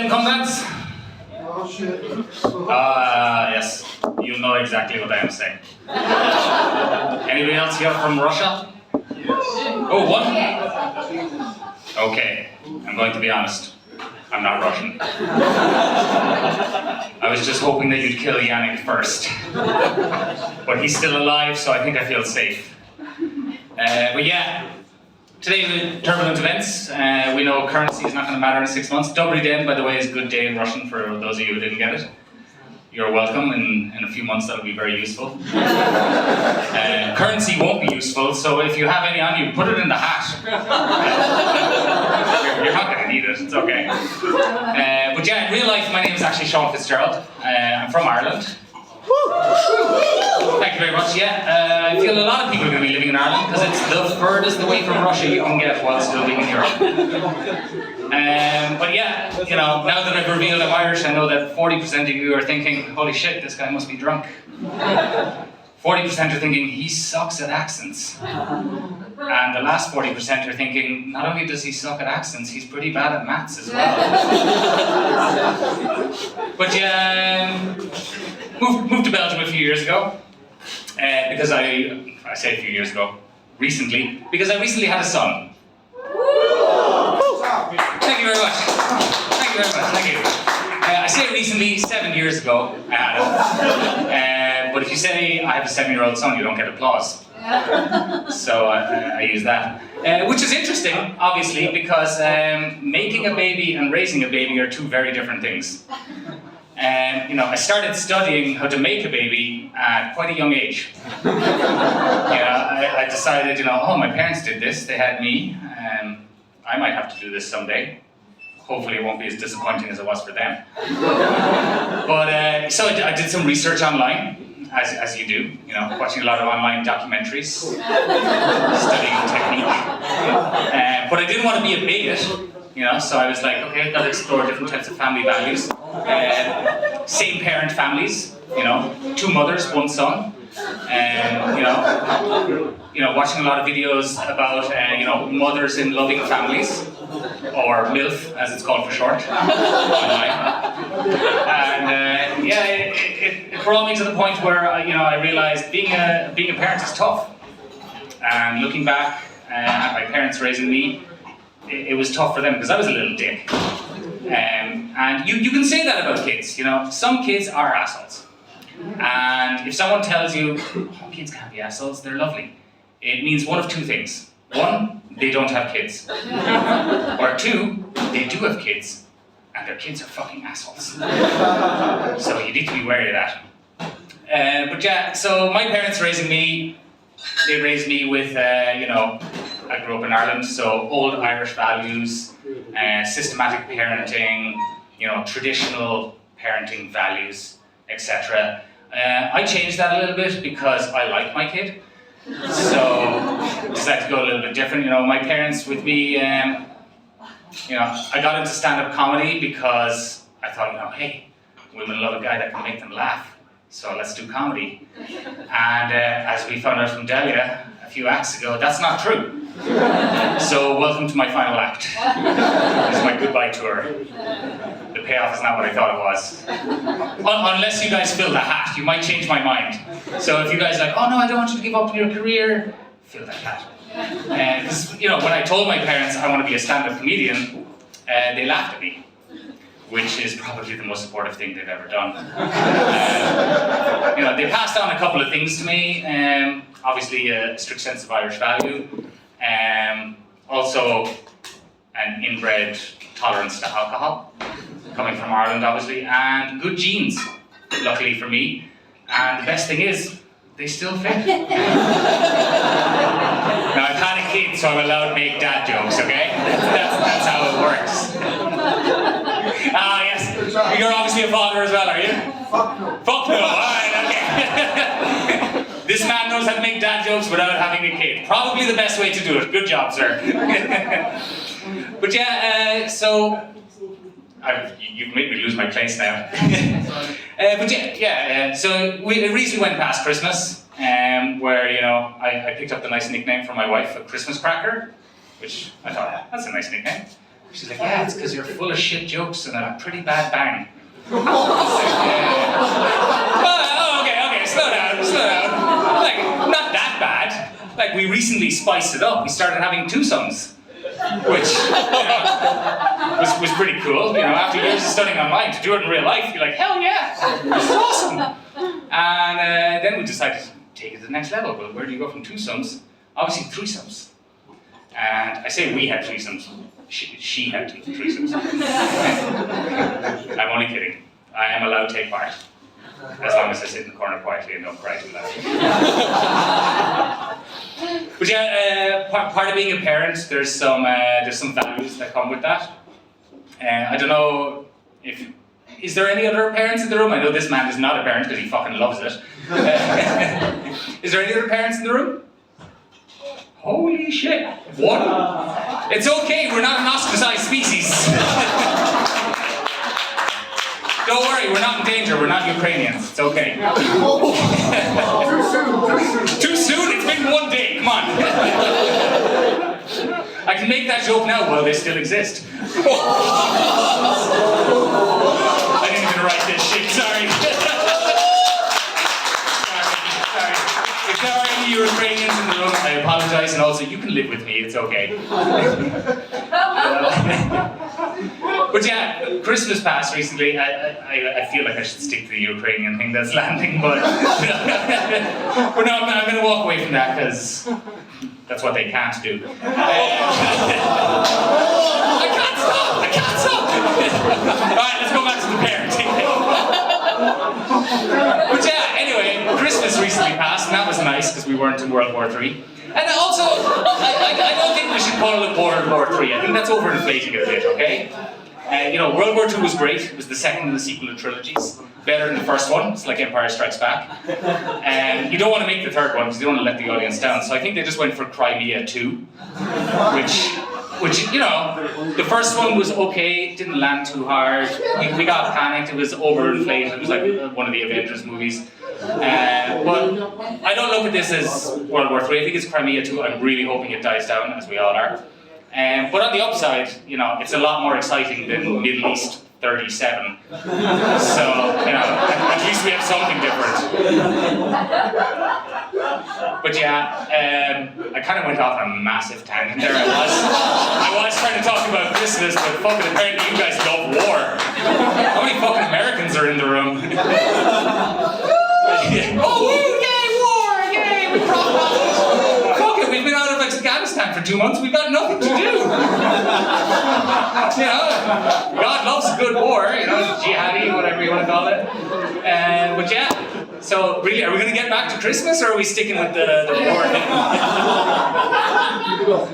come lads? Oh shit. Yes, you know exactly what I am saying. Anybody else here from Russia? Oh, one? Okay, I'm going to be honest. I'm not Russian. I was just hoping that you'd kill Yannick first. But he's still alive, so I think I feel safe. But yeah, today with turbulent events. We know currency is not going to matter in 6 months. Dobry den, by the way, is good day in Russian for those of you who didn't get it. You're welcome. In a few months that'll be very useful. Currency won't be useful, so if you have any on you, put it in the hat. You're not going to need it, it's okay. But yeah, in real life, my name is actually FitzGerald. I'm from Ireland. Thank you very much, yeah. I feel a lot of people are going to be living in Ireland because it's the furthest away from Russia you can get while still being in Europe. But yeah, you know, now that I've revealed I'm Irish, I know that 40% of you are thinking, holy shit, this guy must be drunk. 40% are thinking, he sucks at accents. And the last 40% are thinking, not only does he suck at accents, he's pretty bad at maths as well. But yeah, moved to Belgium a few years ago. Because I say a few years ago, recently, because I recently had a son. Thank you very much. Thank you very much, thank you. I say recently, 7 years ago, I had it. But if you say I have a 7-year-old son, you don't get applause. So I use that. Which is interesting, obviously, because making a baby and raising a baby are two very different things. You know, I started studying how to make a baby at quite a young age. I decided, oh, my parents did this, they had me, I might have to do this someday. Hopefully it won't be as disappointing as it was for them. But, so I did some research online, as you do, watching a lot of online documentaries, studying technique. But I didn't want to be a bigot, so I was like, okay, I've got to explore different types of family values. Same parent families, 2 mothers, 1 son. Watching a lot of videos about, mothers in loving families, or MILF, as it's called for short, online. And it brought me to the point where, I realized being a parent is tough. And looking back at my parents raising me, it was tough for them because I was a little dick. And you can say that about kids, some kids are assholes. And if someone tells you, oh, kids can't be assholes, they're lovely, it means one of 2 things. 1, they don't have kids. Or 2, they do have kids, and their kids are fucking assholes. So you need to be wary of that. But yeah, so my parents raising me, they raised me with, I grew up in Ireland, so old Irish values, systematic parenting, traditional parenting values, etc. I changed that a little bit because I like my kid, so decided to go a little bit different. My parents with me, I got into stand-up comedy because I thought, hey, women love a guy that can make them laugh, so let's do comedy. And as we found out from Delia a few acts ago, that's not true. So welcome to my final act. This is my goodbye tour. The payoff is not what I thought it was. Unless you guys fill the hat, you might change my mind. So if you guys are like, oh no, I don't want you to give up on your career, fill that hat. Because, when I told my parents I want to be a stand-up comedian, they laughed at me, which is probably the most supportive thing they've ever done. They passed on a couple of things to me. Obviously, a strict sense of Irish value. Also, an inbred tolerance to alcohol, coming from Ireland, obviously, and good genes, luckily for me. And the best thing is, they still fit. Now, I've had a kid, so I'm allowed to make dad jokes, okay? That's how it works. Ah, yes. You're obviously a father as well, are you? Fuck no. Fuck no, alright, okay. This man knows how to make dad jokes without having a kid. Probably the best way to do it. Good job, sir. But yeah, so... you've made me lose my place now. But so we recently went past Christmas, where, I picked up the nice nickname from my wife, a Christmas cracker, which I thought, that's a nice nickname. She's like, yeah, it's because you're full of shit jokes and a pretty bad bang. Oh, okay, slow down. Like, not that bad. Like, we recently spiced it up. We started having twosomes, which was pretty cool. You know, after years of studying online, to do it in real life, you're like, hell yeah, this is awesome. And then we decided to take it to the next level. Well, where do you go from twosomes? Obviously, threesomes. And I say we had threesomes. She had threesomes. I'm only kidding. I am allowed to take part. As long as I sit in the corner quietly and don't cry too loud. But yeah, part of being a parent, there's some values that come with that. I don't know if... Is there any other parents in the room? I know this man is not a parent because he fucking loves it. Is there any other parents in the room? Holy shit. One? It's okay, we're not an ostracized species. Don't worry, we're not in danger, we're not Ukrainians. It's okay. Too soon? It's been 1 day, come on. I can make that joke now while they still exist. I didn't even write this shit, sorry. Sorry. If there are any Ukrainians in the room, I apologize, and also you can live with me, it's okay. But yeah, Christmas passed recently. I feel like I should stick to the Ukrainian thing that's landing, but but no, I'm going to walk away from that because that's what they can't do. I can't stop! Alright, let's go back to the parenting thing. But yeah, anyway, Christmas recently passed, and that was nice because we weren't in World War III. And also, I don't think we should call it World War III. I think that's overinflating it a bit, okay? You know, World War II was great. It was the second in the sequel of trilogies. Better than the first one. It's like Empire Strikes Back. And you don't want to make the third one because you don't want to let the audience down. So I think they just went for Crimea 2, which, you know, the first one was okay, didn't land too hard. We got panicked, it was overinflated, it was like one of the Avengers movies. But I don't look at this as World War III, I think it's Crimea 2, I'm really hoping it dies down, as we all are. But on the upside, you know, it's a lot more exciting than Middle East 37. So, you know, at least we have something different. But yeah, I kind of went off on a massive tangent there. I was trying to talk about Christmas, but fucking apparently you guys love war. How many fucking Americans are in the room? Oh, yay, war! Yay, we profit! Fuck it, we've been out of Afghanistan for 2 months, we've got nothing to do! You know, God loves a good war, you know, jihadi, whatever you want to call it. But yeah, so really, are we going to get back to Christmas, or are we sticking with the war thing?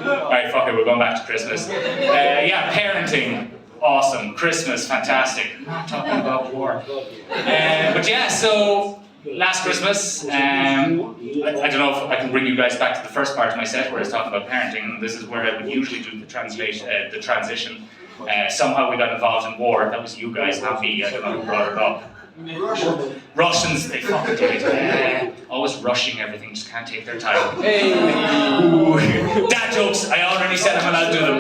Alright, fuck it, we're going back to Christmas. Yeah, parenting. Awesome. Christmas, fantastic. I'm not talking about war. But yeah, so last Christmas, I don't know if I can bring you guys back to the first part of my set where I was talking about parenting. This is where I would usually do the transition. Somehow we got involved in war. That was you guys, not me. I don't know who brought it up. Russians, they fucking did it. Always rushing everything, just can't take their time. Hey. Dad jokes, I already said I'm allowed to do them.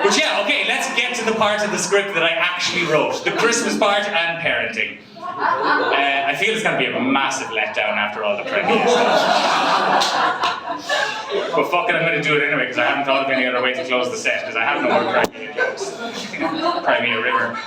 But yeah, okay, let's get to the part of the script that I actually wrote. The Christmas part and parenting. I feel it's going to be a massive letdown after all the premiere stuff. But fuck it, I'm going to do it anyway because I haven't thought of any other way to close the set because I have no more Crimea jokes. Crimea River.